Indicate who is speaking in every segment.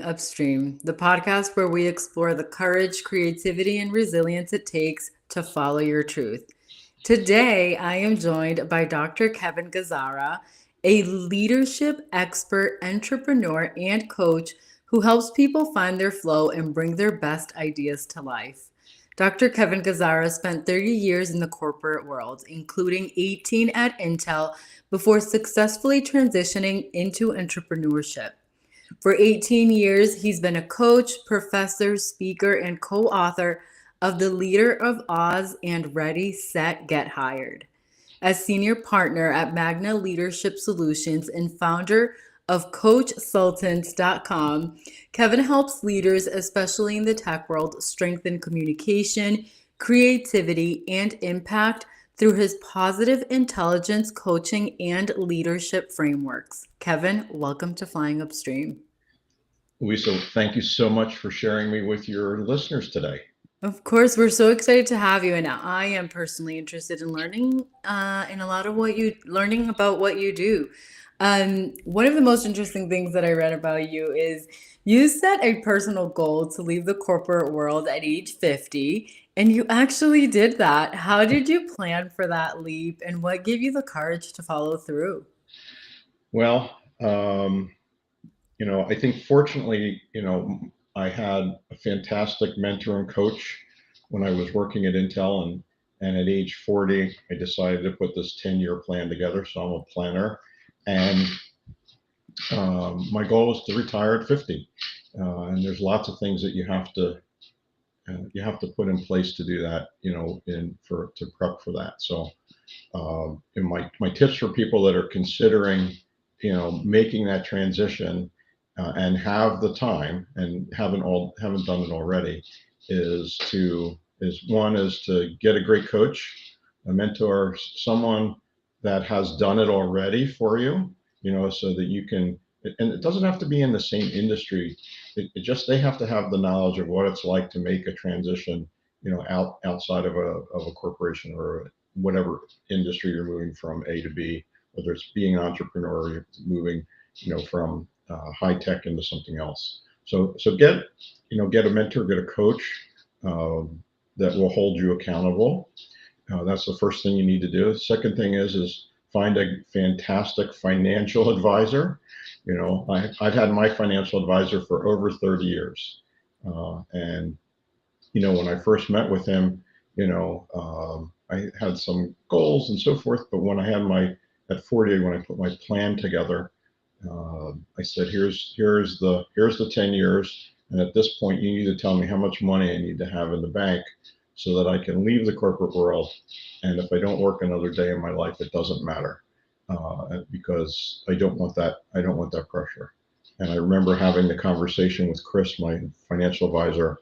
Speaker 1: Upstream, the podcast where we explore the courage, creativity, and resilience it takes to follow your truth. Today, I am joined by Dr. Kevin Gazzara, a leadership expert, entrepreneur, and coach who helps people find their flow and bring their best ideas to life. Dr. Kevin Gazzara spent 30 years in the corporate world, including 18 at Intel, before successfully transitioning into entrepreneurship. For 18 years, he's been a coach, professor, speaker, and co author of The Leader of Oz and Ready, Set, Get Hired. As senior partner at Magna Leadership Solutions and founder of CoachSultants.com, Kevin helps leaders, especially in the tech world, strengthen communication, creativity, and impact through his positive intelligence coaching and leadership frameworks. Kevin, welcome to Flying Upstream.
Speaker 2: Lisa, thank you so much for sharing me with your listeners today.
Speaker 1: Of course, we're so excited to have you, and I am personally interested in learning in a lot of learning about what you do. One of the most interesting things that I read about you is you set a personal goal to leave the corporate world at age 50, and you actually did that. How did you plan for that leap, and what gave you the courage to follow through?
Speaker 2: Well, I think fortunately, I had a fantastic mentor and coach when I was working at Intel, and at age 40, I decided to put this 10-year plan together. So I'm a planner, and my goal is to retire at 50. And there's lots of things that you have to put in place to do that, to prep for that. So, my tips for people that are considering, making that transition and have the time and haven't done it already is to get a great coach, a mentor, someone that has done it already for you, so that you can. And it doesn't have to be in the same industry. They have to have the knowledge of what it's like to make a transition, outside of a corporation or whatever industry you're moving from A to B, whether it's being an entrepreneur or you're moving, from high tech into something else. So get a mentor, get a coach that will hold you accountable. That's the first thing you need to do. The second thing is find a fantastic financial advisor. I've had my financial advisor for over 30 years. And, when I first met with him, I had some goals and so forth. But when I had at 40, when I put my plan together, I said, here's the 10 years. And at this point, you need to tell me how much money I need to have in the bank so that I can leave the corporate world. And if I don't work another day in my life, it doesn't matter. Because I don't want that pressure. And I remember having the conversation with Chris, my financial advisor.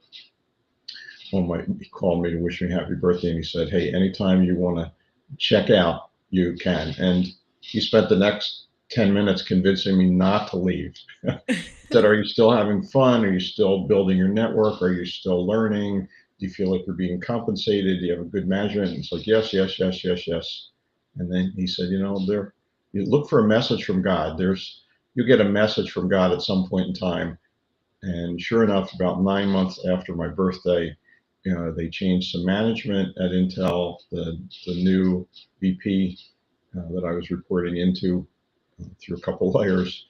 Speaker 2: He called me to wish me happy birthday, and he said, "Hey, anytime you want to check out, you can." And he spent the next 10 minutes convincing me not to leave. He said, "Are you still having fun? Are you still building your network? Are you still learning? Do you feel like you're being compensated? Do you have a good management?" And it's like, yes, yes, yes, yes, yes. And then he said, you look for a message from God. You get a message from God at some point in time. And sure enough, about 9 months after my birthday, they changed some management at Intel. The new VP that I was reporting into through a couple layers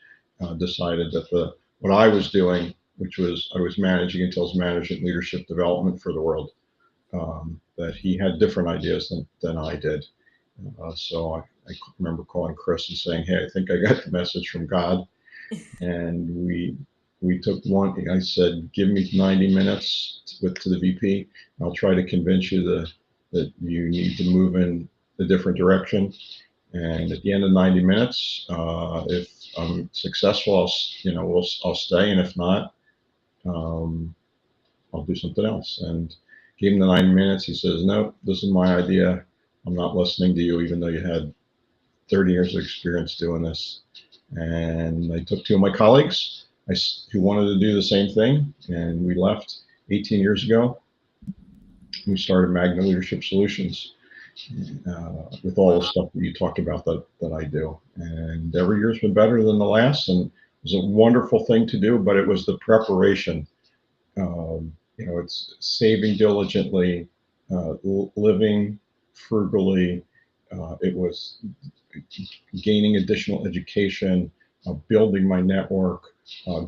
Speaker 2: decided that what I was doing, which was I was managing Intel's management leadership development for the world, that he had different ideas than I did. So I remember calling Chris and saying, "Hey, I think I got the message from God." And we took one. I said, "Give me 90 minutes to the VP. I'll try to convince you that you need to move in a different direction. And at the end of 90 minutes, if I'm successful, I'll stay, and if not, I'll do something else." And gave him the 90 minutes. He says, "No, this is my idea. I'm not listening to you, even though you had 30 years of experience doing this." And I took two of my colleagues who wanted to do the same thing, and we left 18 years ago. We started Magna Leadership Solutions with all the stuff that you talked about that I do. And every year's been better than the last. And was a wonderful thing to do, but it was the preparation. It's saving diligently, living frugally. It was gaining additional education, building my network,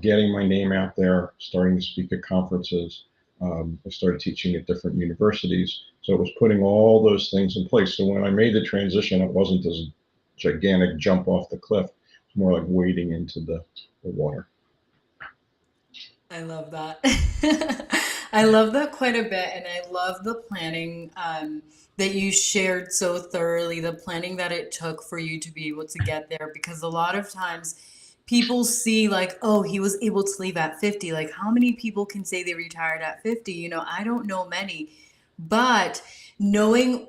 Speaker 2: getting my name out there, starting to speak at conferences. I started teaching at different universities. So it was putting all those things in place. So when I made the transition, it wasn't this gigantic jump off the cliff. It's more like wading into the water.
Speaker 1: I love that. I love that quite a bit. And I love the planning that you shared so thoroughly, the planning that it took for you to be able to get there. Because a lot of times people see, like, oh, he was able to leave at 50. Like, how many people can say they retired at 50? I don't know many. But knowing,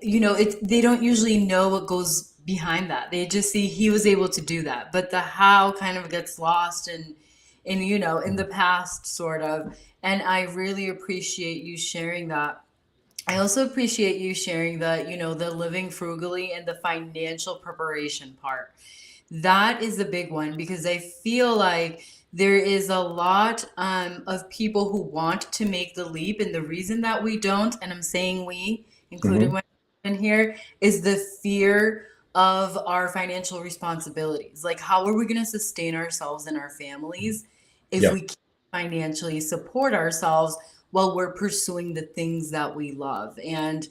Speaker 1: they don't usually know what goes behind that. They just see he was able to do that. But the how kind of gets lost in the past, sort of. And I really appreciate you sharing that. I also appreciate you sharing the living frugally and the financial preparation part. That is a big one because I feel like there is a lot of people who want to make the leap, and the reason that we don't, and I'm saying we, including
Speaker 2: Mm-hmm.
Speaker 1: my in here, is the fear of our financial responsibilities. Like, how are we going to sustain ourselves and our families if
Speaker 2: Yeah.
Speaker 1: we can't financially support ourselves while we're pursuing the things that we love? And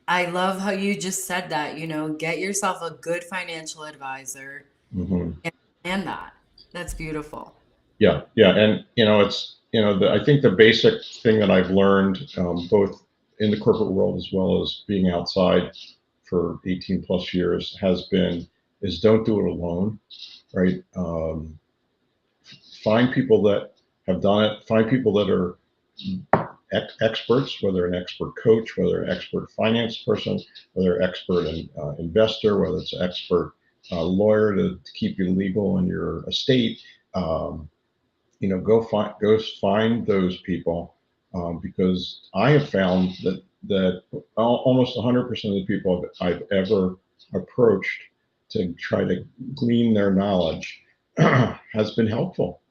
Speaker 1: I love how you just said that, get yourself a good financial advisor
Speaker 2: Mm-hmm.
Speaker 1: and plan that. That's beautiful.
Speaker 2: Yeah, yeah, and it's I think the basic thing that I've learned, both in the corporate world as well as being outside for 18 plus years, has been is don't do it alone, right? Find people that have done it. Find people that are experts, whether an expert coach, whether an expert finance person, whether expert investor, whether it's an expert lawyer to keep you legal in your estate. Um, go find those people, because I have found that almost 100% of the people I've ever approached to try to glean their knowledge has been helpful.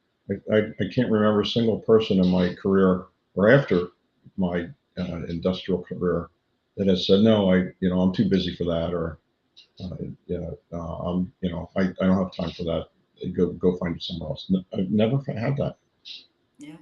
Speaker 2: I can't remember a single person in my career or after my industrial career that has said no. I'm too busy for that, or I don't have time for that. Go find it somewhere else. I've never had that.
Speaker 1: Yeah.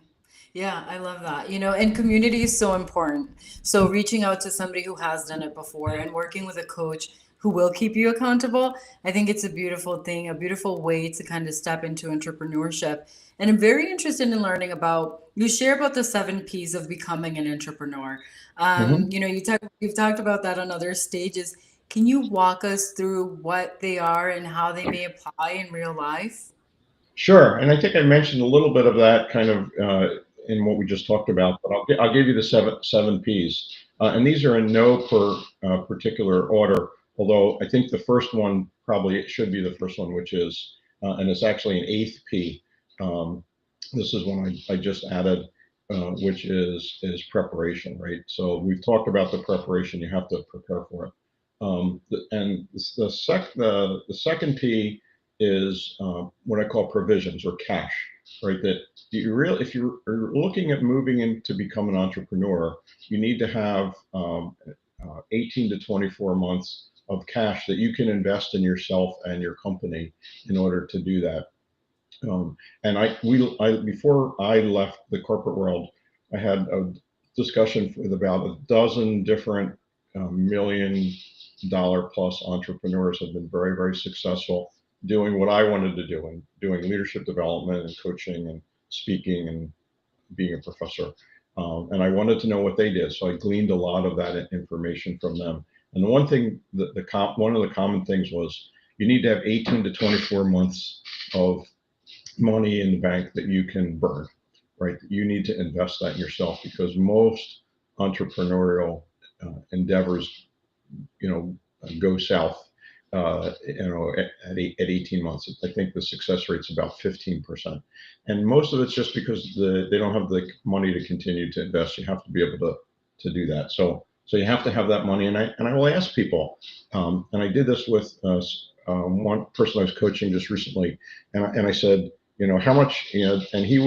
Speaker 1: Yeah, I love that. And community is so important. So reaching out to somebody who has done it before and working with a coach who will keep you accountable, I think it's a beautiful thing, a beautiful way to kind of step into entrepreneurship. And I'm very interested in learning about, you share about the 7 P's of becoming an entrepreneur.
Speaker 2: Mhm.
Speaker 1: You've talked about that on other stages. Can you walk us through what they are and how they may apply in real life?
Speaker 2: Sure, and I think I mentioned a little bit of that kind of in what we just talked about, but I'll give you the seven P's, and these are in no particular order. Although I think the first one probably should be the first one, which is, and it's actually an eighth P. Um, this is one I just added, which is preparation, right? So we've talked about the preparation; you have to prepare for it. And the second P is what I call provisions or cash, right? That if you're looking at moving in to become an entrepreneur, you need to have 18 to 24 months of cash that you can invest in yourself and your company in order to do that. And before I left the corporate world, I had a discussion with about a dozen different $1 million plus entrepreneurs have been very, very successful doing what I wanted to do, and doing leadership development and coaching and speaking and being a professor. And I wanted to know what they did, so I gleaned a lot of that information from them. And the one thing, one of the common things was you need to have 18 to 24 months of money in the bank that you can burn, right? You need to invest that in yourself, because most entrepreneurial endeavors, go south, at 18 months. I think the success rate's about 15%. And most of it's just because they don't have the money to continue to invest. You have to be able to do that. So you have to have that money. And I will ask people, and I did this with one person I was coaching just recently, and I said, how much, and he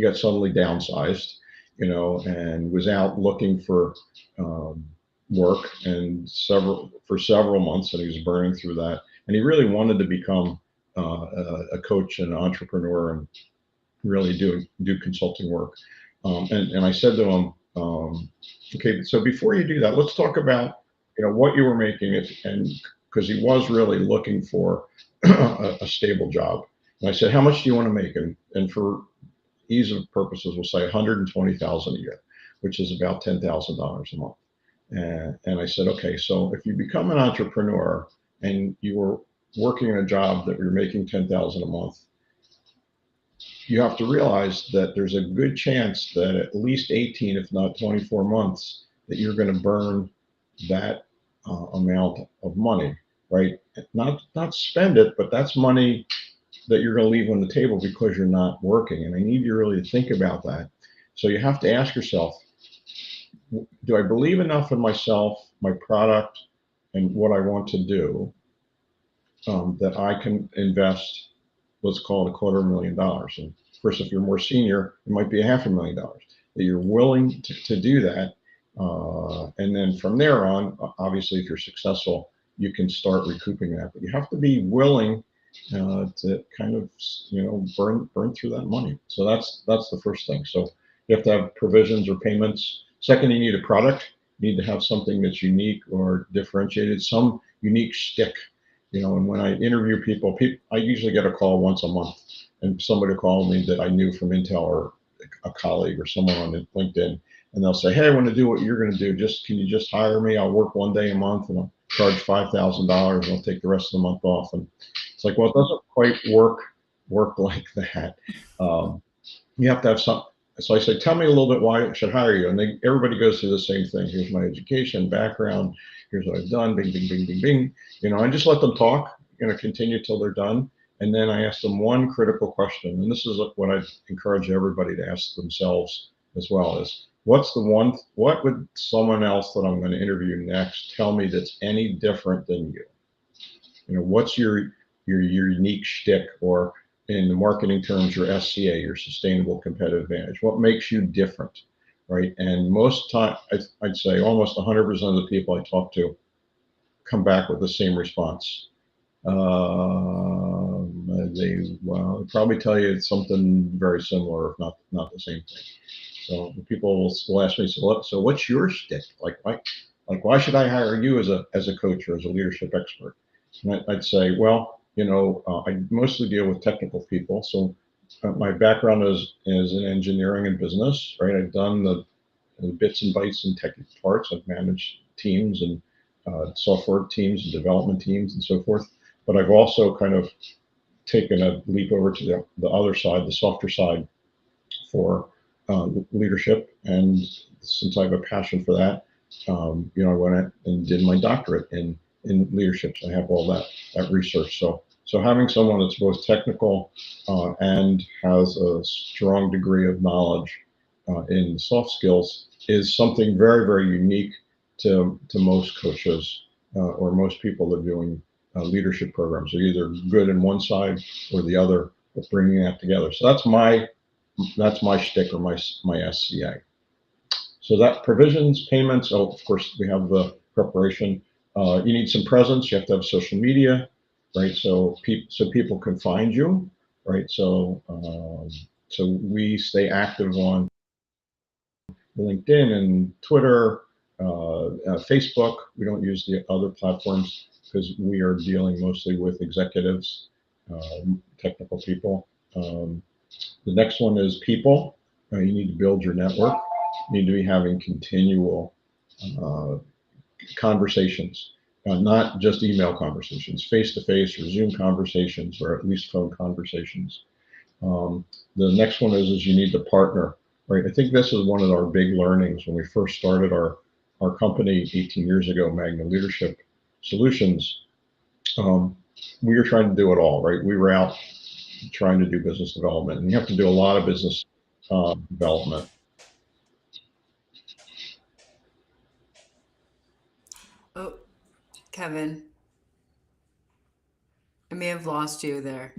Speaker 2: got suddenly downsized, and was out looking for um, work and several months, and he was burning through that. And he really wanted to become a coach and an entrepreneur and really do consulting work. And I said to him, okay, so before you do that, let's talk about what you were making, and because he was really looking for a stable job. And I said, how much do you want to make? And for ease of purposes, we'll say 120,000 a year, which is about $10,000 a month. And I said, okay, so if you become an entrepreneur and you were working in a job that you're making 10,000 a month, you have to realize that there's a good chance that at least 18, if not 24 months, that you're going to burn that amount of money, right? Not spend it, but that's money that you're going to leave on the table because you're not working. And I need you really to think about that. So you have to ask yourself, do I believe enough in myself, my product, and what I want to do, that I can invest, let's call it $250,000. And of course, if you're more senior, it might be $500,000 that you're willing to do that. And then from there on, obviously, if you're successful, you can start recouping that. But you have to be willing to kind of burn through that money. So that's the first thing. So you have to have provisions or payments. Second, you need a product. You need to have something that's unique or differentiated, some unique shtick. And when I interview people, I usually get a call once a month, and somebody will call me that I knew from Intel or a colleague or someone on LinkedIn, and they'll say, "Hey, I want to do what you're going to do. Can you just hire me? I'll work one day a month, and I'll charge $5,000, and I'll take the rest of the month off." And it's like, well, it doesn't quite work like that. Um, you have to have some. So I say, tell me a little bit why I should hire you. And everybody goes through the same thing. Here's my education, background. Here's what I've done. Bing, bing, bing, bing, bing. I just let them talk. Continue till they're done. And then I ask them one critical question. And this is what I encourage everybody to ask themselves as well: is what would someone else that I'm going to interview next tell me that's any different than you? What's your unique shtick, or in the marketing terms, your SCA, your sustainable competitive advantage? What makes you different, right? And most time, I'd say almost 100% of the people I talk to come back with the same response. They'll probably tell you it's something very similar, if not the same thing. So people will ask me, so what's your shtick? Why should I hire you as a coach or as a leadership expert? And I'd say, well, I mostly deal with technical people. So my background is in engineering and business, right? I've done the bits and bytes and technical parts. I've managed teams and software teams and development teams and so forth. But I've also kind of taken a leap over to the other side, the softer side, for leadership. And since I have a passion for that, I went and did my doctorate in leadership. So I have all that research. So having someone that's both technical and has a strong degree of knowledge in soft skills is something very, very unique to most coaches or most people that are doing leadership programs. They're either good in one side or the other, but bringing that together. So that's my shtick, or my SCA. So that provisions, payments. Oh, of course, we have the preparation. You need some presence. You have to have social media, right? So people can find you, right? So we stay active on LinkedIn and Twitter, Facebook. We don't use the other platforms because we are dealing mostly with executives, technical people. The next one is people. You need to build your network. You need to be having continual uh, conversations, not just email conversations, face-to-face or Zoom conversations, or at least phone conversations. Um, the next one is you need to partner, right? I think this is one of our big learnings when we first started our company 18 years ago, Magna Leadership Solutions. Um, we were trying to do it all, right? We were out trying to do business development, and you have to do a lot of business development.
Speaker 1: Oh, Kevin, I may have lost you there.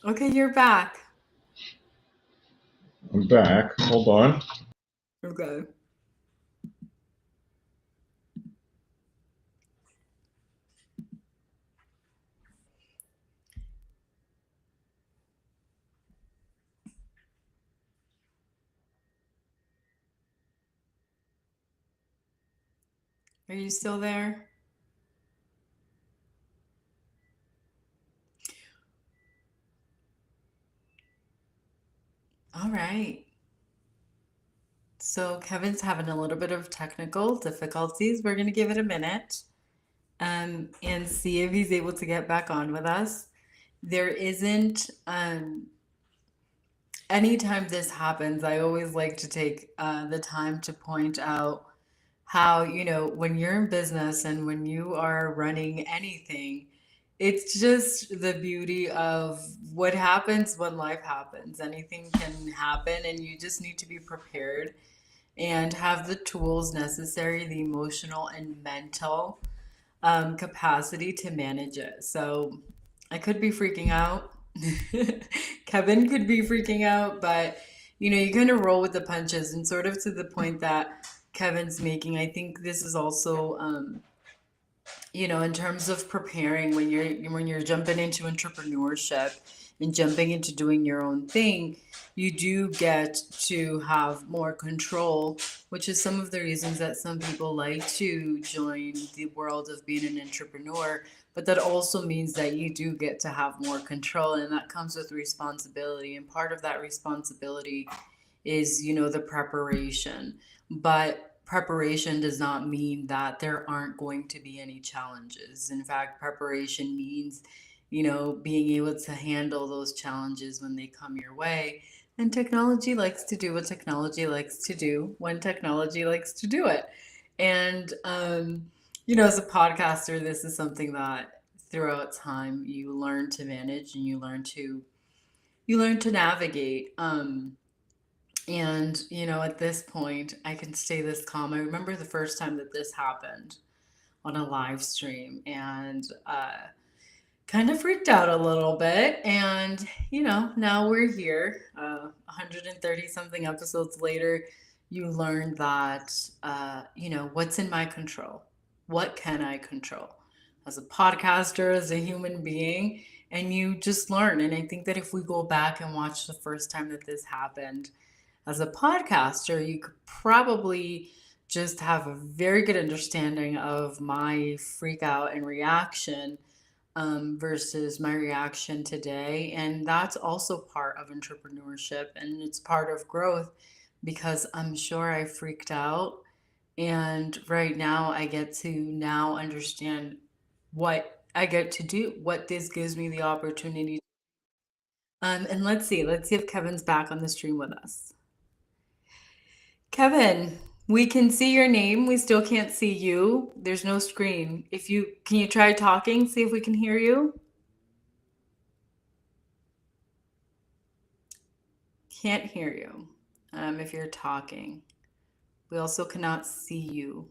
Speaker 1: Okay, you're back.
Speaker 2: I'm back. Hold on.
Speaker 1: Okay. Are you still there? All right. So Kevin's having a little bit of technical difficulties. We're going to give it a minute and see if he's able to get back on with us. There isn't, anytime this happens, I always like to take the time to point out how, when you're in business and when you are running anything, it's just the beauty of what happens when life happens. Anything can happen, and you just need to be prepared and have the tools necessary, the emotional and mental capacity to manage it. So I could be freaking out. Kevin could be freaking out, but you kind of roll with the punches, and sort of to the point that Kevin's making. I think this is also, in terms of preparing when you're jumping into entrepreneurship and jumping into doing your own thing, you do get to have more control, which is some of the reasons that some people like to join the world of being an entrepreneur. But that also means that you do get to have more control, and that comes with responsibility. And part of that responsibility is, the preparation. But preparation does not mean that there aren't going to be any challenges. In fact, preparation means, being able to handle those challenges when they come your way. And technology likes to do what technology likes to do when technology likes to do it. And, as a podcaster, this is something that throughout time you learn to manage, and you learn to navigate. And, at this point, I can stay this calm. I remember the first time that this happened on a live stream, and kind of freaked out a little bit. And, now we're here, 130 something episodes later. You learn that, what's in my control? What can I control as a podcaster, as a human being? And you just learn. And I think that if we go back and watch the first time that this happened, as a podcaster, you could probably just have a very good understanding of my freak out and reaction, versus my reaction today. And that's also part of entrepreneurship, and it's part of growth, because I'm sure I freaked out. And right now, I get to now understand what I get to do, what this gives me the opportunity. And let's see if Kevin's back on the stream with us. Kevin, we can see your name. We still can't see you. There's no screen. If you can you try talking, see if we can hear you? Can't hear you. If you're talking. We also cannot see you.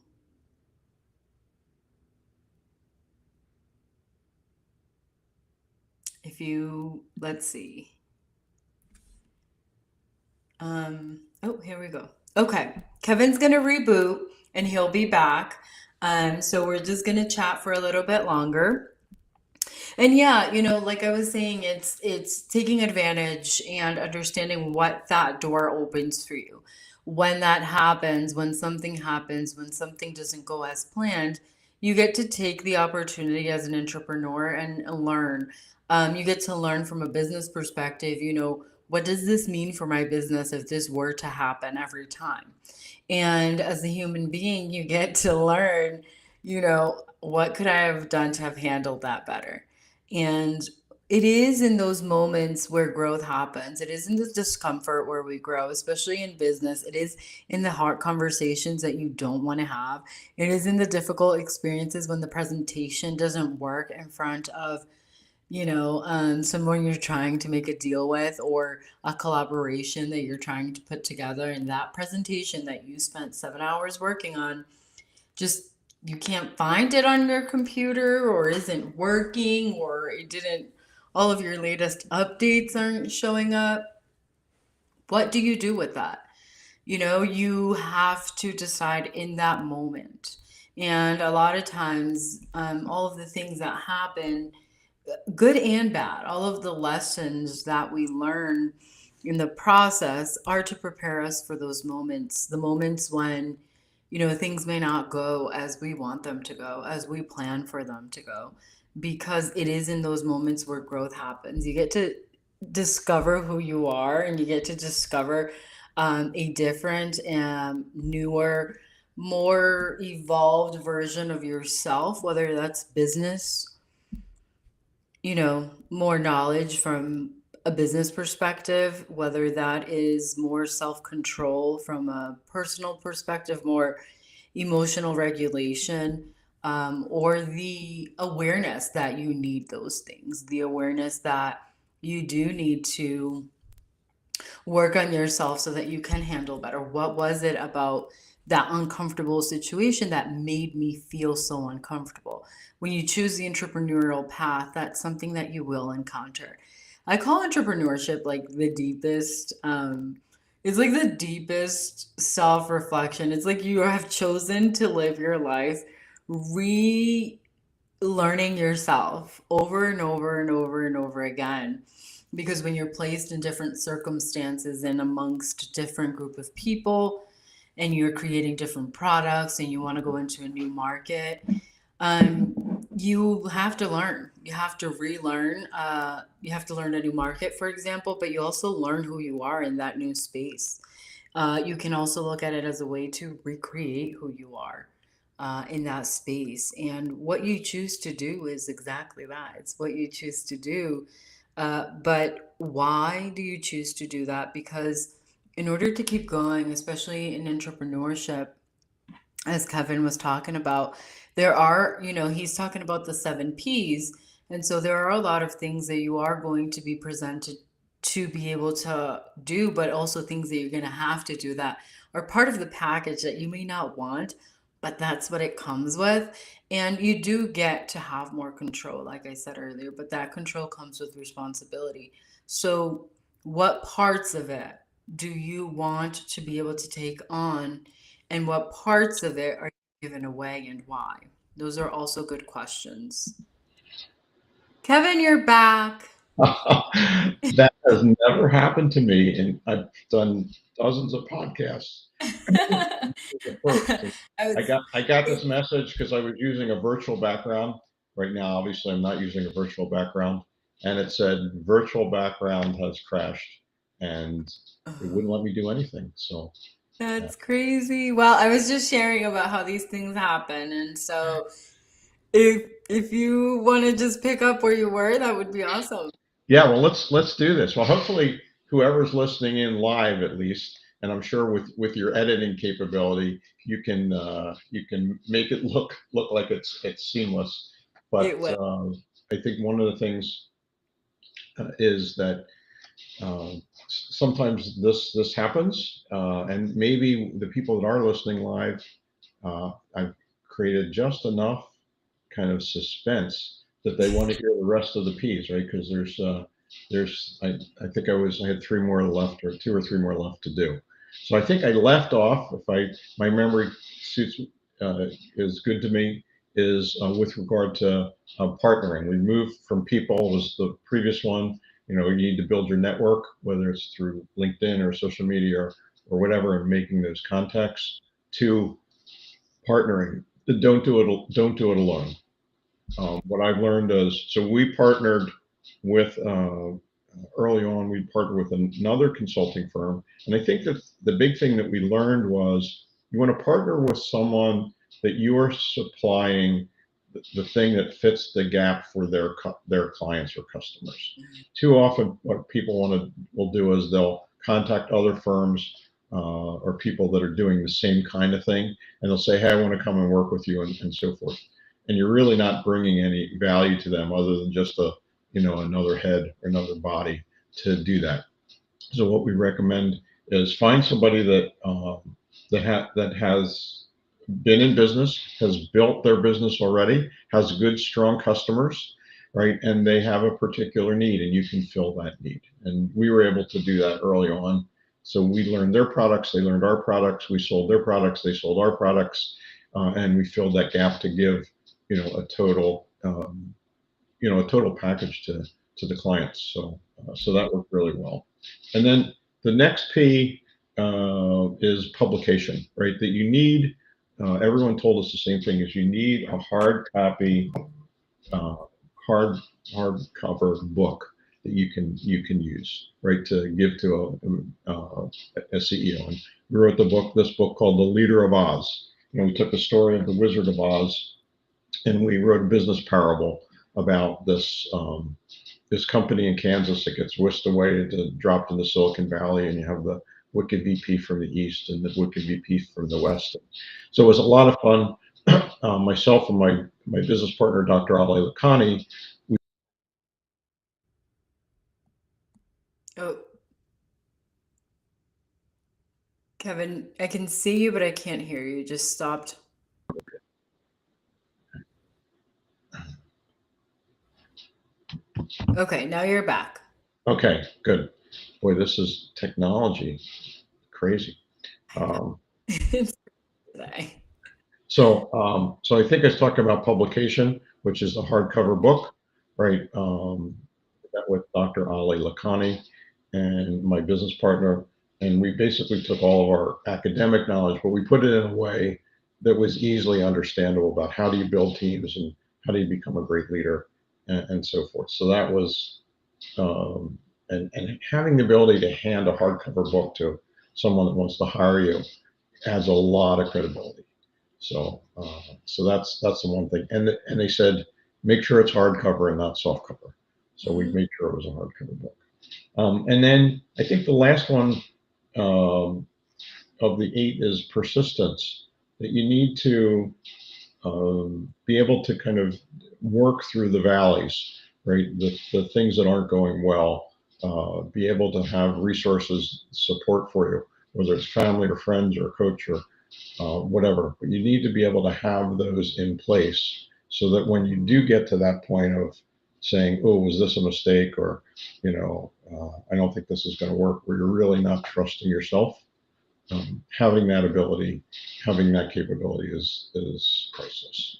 Speaker 1: If you let's see. Oh, here we go. Okay. Kevin's gonna reboot and he'll be back. So we're just gonna chat for a little bit longer. And yeah, like I was saying, it's taking advantage and understanding what that door opens for you. When that happens, when something doesn't go as planned, you get to take the opportunity as an entrepreneur and learn. You get to learn from a business perspective, what does this mean for my business if this were to happen every time? And as a human being, you get to learn, what could I have done to have handled that better? And it is in those moments where growth happens. It is in the discomfort where we grow, especially in business. It is in the hard conversations that you don't want to have. It is in the difficult experiences when the presentation doesn't work in front of, someone you're trying to make a deal with, or a collaboration that you're trying to put together. And that presentation that you spent 7 hours working on, just you can't find it on your computer, or isn't working, or it didn't all of your latest updates aren't showing up. What do you do with that? You know, you have to decide in that moment. And a lot of times, all of the things that happen, good and bad, all of the lessons that we learn in the process are to prepare us for those moments, the moments when, you know, things may not go as we want them to go, as we plan for them to go, because it is in those moments where growth happens. You get to discover who you are, and you get to discover a different and newer, more evolved version of yourself, whether that's business, you know, more knowledge from a business perspective, whether that is more self control from a personal perspective, more emotional regulation, or the awareness that you need those things, the awareness that you do need to work on yourself so that you can handle better. What was it about that uncomfortable situation that made me feel so uncomfortable? When you choose the entrepreneurial path, that's something that you will encounter. I call entrepreneurship like the deepest, it's like the deepest self reflection. It's like you have chosen to live your life relearning yourself over and over and over and over again, because when you're placed in different circumstances and amongst different group of people, and you're creating different products and you want to go into a new market, you have to learn, you have to relearn, you have to learn a new market, for example, but you also learn who you are in that new space. You can also look at it as a way to recreate who you are in that space. And what you choose to do is exactly that. It's what you choose to do. But why do you choose to do that? Because in order to keep going, especially in entrepreneurship, as Kevin was talking about, there are, you know, he's talking about the 7 P's. And so there are a lot of things that you are going to be presented to be able to do, but also things that you're going to have to do that are part of the package that you may not want, but that's what it comes with. And you do get to have more control, like I said earlier, but that control comes with responsibility. So, what parts of it do you want to be able to take on? And what parts of it are you giving away and why? Those are also good questions. Kevin, you're back.
Speaker 2: That has never happened to me, and I've done dozens of podcasts.
Speaker 1: I
Speaker 2: The first, and
Speaker 1: was
Speaker 2: I got this message because I was using a virtual background. Right now, obviously, I'm not using a virtual background, and it said virtual background has crashed, and it
Speaker 1: oh,
Speaker 2: wouldn't let me do anything. So, yeah.
Speaker 1: that's crazy. Well, I was just sharing about how these things happen, and so if you want to just pick up where you were, that would be awesome.
Speaker 2: Yeah, well, let's do this. Well, hopefully, whoever's listening in live, at least, and I'm sure with your editing capability, you can make it look like it's seamless.
Speaker 1: It
Speaker 2: But
Speaker 1: will.
Speaker 2: I think one of the things is that sometimes this happens, and maybe the people that are listening live, I've created just enough kind of suspense that they want to hear the rest of the piece, right? Because there's I think I had 3 more left, or 2 or 3 more left to do. So I think I left off, if I my memory suits is good to me, is with regard to partnering. We moved from people, was the previous one. You know, you need to build your network, whether it's through LinkedIn or social media or whatever, and making those contacts, to partnering. Don't do it alone. What I've learned is, so we partnered with early on. We partnered with another consulting firm, and I think that the big thing that we learned was you want to partner with someone that you are supplying the thing that fits the gap for their clients or customers. Too often, what people will do is they'll contact other firms or people that are doing the same kind of thing, and they'll say, "Hey, I want to come and work with you," and so forth. And you're really not bringing any value to them other than just another head or another body to do that. So what we recommend is find somebody that has been in business, has built their business already, has good strong customers, right? And they have a particular need, and you can fill that need. And we were able to do that early on. So we learned their products, they learned our products, we sold their products, they sold our products, and we filled that gap to give, a total, a total package to the clients. So that worked really well. And then the next P is publication, right? That you need. Everyone told us the same thing: is you need a hard copy, uh, hard hardcover book that you can use, right, to give to a CEO. And we wrote this book called The Leader of Oz. We took the story of the Wizard of Oz, and we wrote a business parable about this company in Kansas that gets whisked away to dropped into Silicon Valley, and you have the wicked VP from the east and the wicked VP from the west. So it was a lot of fun. Myself and my business partner, Dr. Ali Lakhani.
Speaker 1: Oh, Kevin, I can see you, but I can't hear you. Just stopped. Okay, now you're back.
Speaker 2: Okay, good. Boy, this is technology, crazy.
Speaker 1: I know.
Speaker 2: Um,
Speaker 1: It's today.
Speaker 2: so I think I was talking about publication, which is the hardcover book, right? That with Dr. Ali Lakhani and my business partner, and we basically took all of our academic knowledge, but we put it in a way that was easily understandable about how do you build teams and how do you become a great leader, and so forth. So that was, um, and having the ability to hand a hardcover book to someone that wants to hire you adds a lot of credibility. So that's the one thing. And they said make sure it's hardcover and not softcover. So we
Speaker 1: Mhm.
Speaker 2: made sure it was a hardcover book. And then I think the last one, um, of the 8 is persistence. That you need to, be able to kind of work through the valleys, right? The things that aren't going well. Be able to have resources, support for you, whether it's family or friends or a coach or whatever. But you need to be able to have those in place so that when you do get to that point of saying, "Oh, was this a mistake?" or "I don't think this is going to work," where you're really not trusting yourself. Having that ability, having that capability is priceless.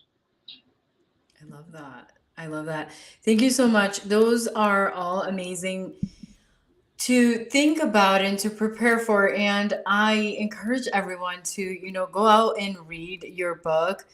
Speaker 1: I love that. I love that. Thank you so much. Those are all amazing to think about and to prepare for. And I encourage everyone to, go out and read your book.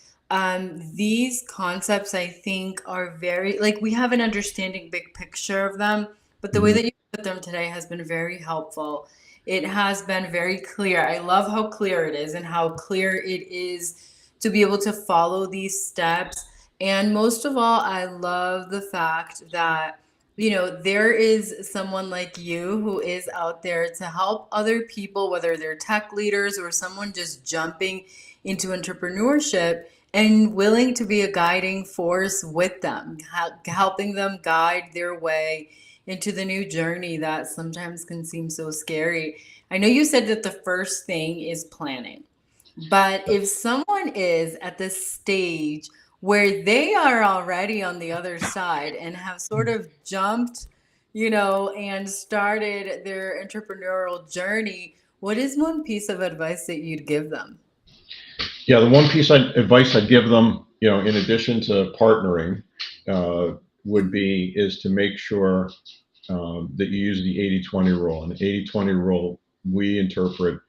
Speaker 1: These concepts, I think, are very, like, we have an understanding big picture of them, but the way
Speaker 2: Mhm.
Speaker 1: that you put them today has been very helpful. It has been very clear. I love how clear it is and how clear it is to be able to follow these steps. And most of all, I love the fact that there is someone like you who is out there to help other people, whether they're tech leaders or someone just jumping into entrepreneurship and willing to be a guiding force with them, helping them guide their way into the new journey that sometimes can seem so scary. I know you said that the first thing is planning. But if someone is at this stage where they are already on the other side and have sort of jumped, and started their entrepreneurial journey, what is one piece of advice that you'd give them?
Speaker 2: Yeah, the one piece advice I'd give them, in addition to partnering, would be is to make sure that you use the 80-20 rule. And the 80-20 rule we interpret,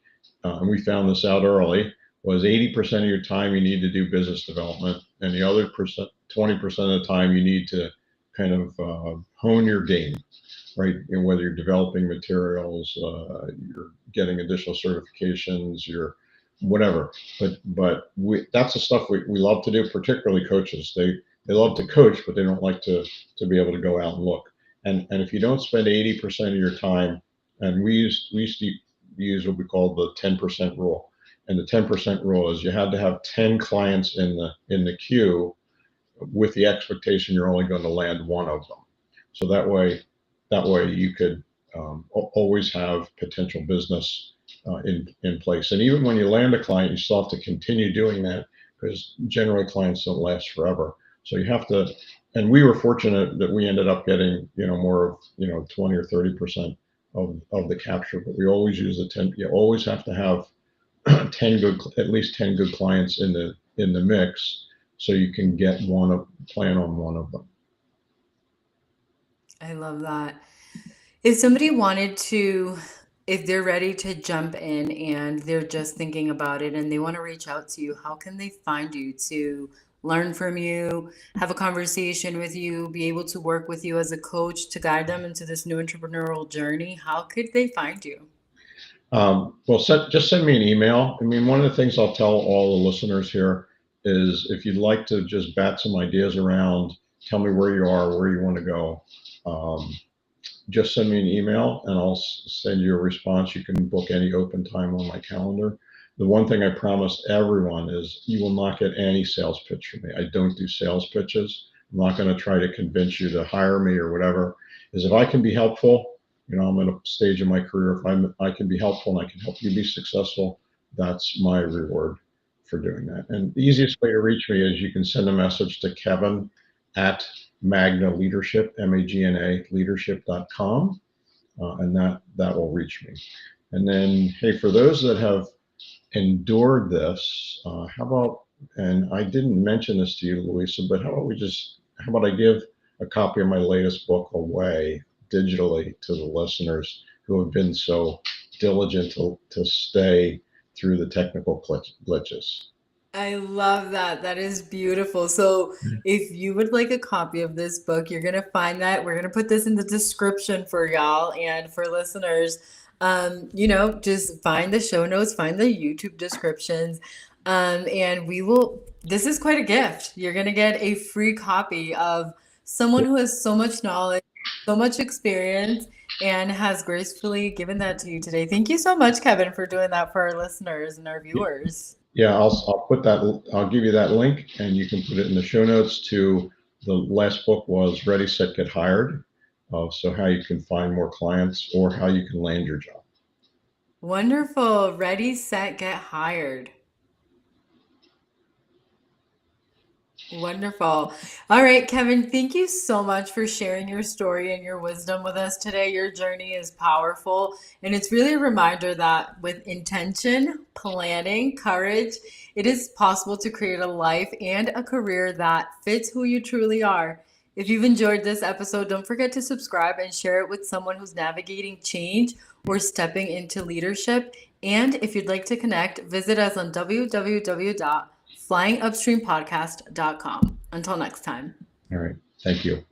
Speaker 2: and we found this out early, was 80% of your time you need to do business development, and the other 20% of the time you need to kind of hone your game, right? Whether you're developing materials, you're getting additional certifications, you're whatever. But that's the stuff we love to do, particularly coaches. They love to coach, but they don't like to be able to go out and look. And if you don't spend 80% of your time, and we used to use what we call the 10% rule. And the 10% rule is you had to have 10 clients in the queue with the expectation you're only going to land one of them. So that way you could, always have potential business in place. And even when you land a client, you still have to continue doing that because generally clients don't last forever. So you have to and we were fortunate that we ended up getting, more of, 20 or 30% of the capture, but we always use the 10. You always have to have at least 10 good clients in the mix, so you can plan on one of them.
Speaker 1: I love that. If somebody wanted to, if they're ready to jump in and they're just thinking about it and they want to reach out to you, how can they find you to learn from you, have a conversation with you, be able to work with you as a coach to guide them into this new entrepreneurial journey? How could they find you?
Speaker 2: Well, just send me an email. I mean, one of the things I'll tell all the listeners here is, if you'd like to just bat some ideas around, tell me where you are, where you want to go. Just send me an email and I'll send you a response. You can book any open time on my calendar. The one thing I promise everyone is, you will not get any sales pitch from me. I don't do sales pitches. I'm not going to try to convince you to hire me or whatever. Is if I can be helpful, I'm at a stage in my career, if I can be helpful and I can help you be successful, that's my reward for doing that. And the easiest way to reach me is, you can send a message to Kevin at Magna Leadership, MAGNA leadership.com, and that will reach me. And then, hey, for those that have endured this, how about, and I didn't mention this to you, Louisa, but how about I give a copy of my latest book away digitally to the listeners who have been so diligent to stay through the technical glitches.
Speaker 1: I love that. That is beautiful. So, if you would like a copy of this book, you're going to find that. We're going to put this in the description for y'all and for listeners. Just find the show notes, find the YouTube descriptions, and this is quite a gift. You're going to get a free copy of someone who has so much knowledge, so much experience, and has gracefully given that to you today. Thank you so much, Kevin, for doing that for our listeners and our viewers.
Speaker 2: Yeah, I'll put that. I'll give you that link, and you can put it in the show notes. To the last book was Ready, Set, Get Hired. So how you can find more clients or how you can land your job.
Speaker 1: Wonderful. Ready, set, get hired. Wonderful. All right, Kevin, thank you so much for sharing your story and your wisdom with us today. Your journey is powerful, and it's really a reminder that with intention, planning, courage, it is possible to create a life and a career that fits who you truly are. If you've enjoyed this episode, don't forget to subscribe and share it with someone who's navigating change or stepping into leadership. And if you'd like to connect, visit us on www.flyingupstreampodcast.com. Until next time.
Speaker 2: All right. Thank you.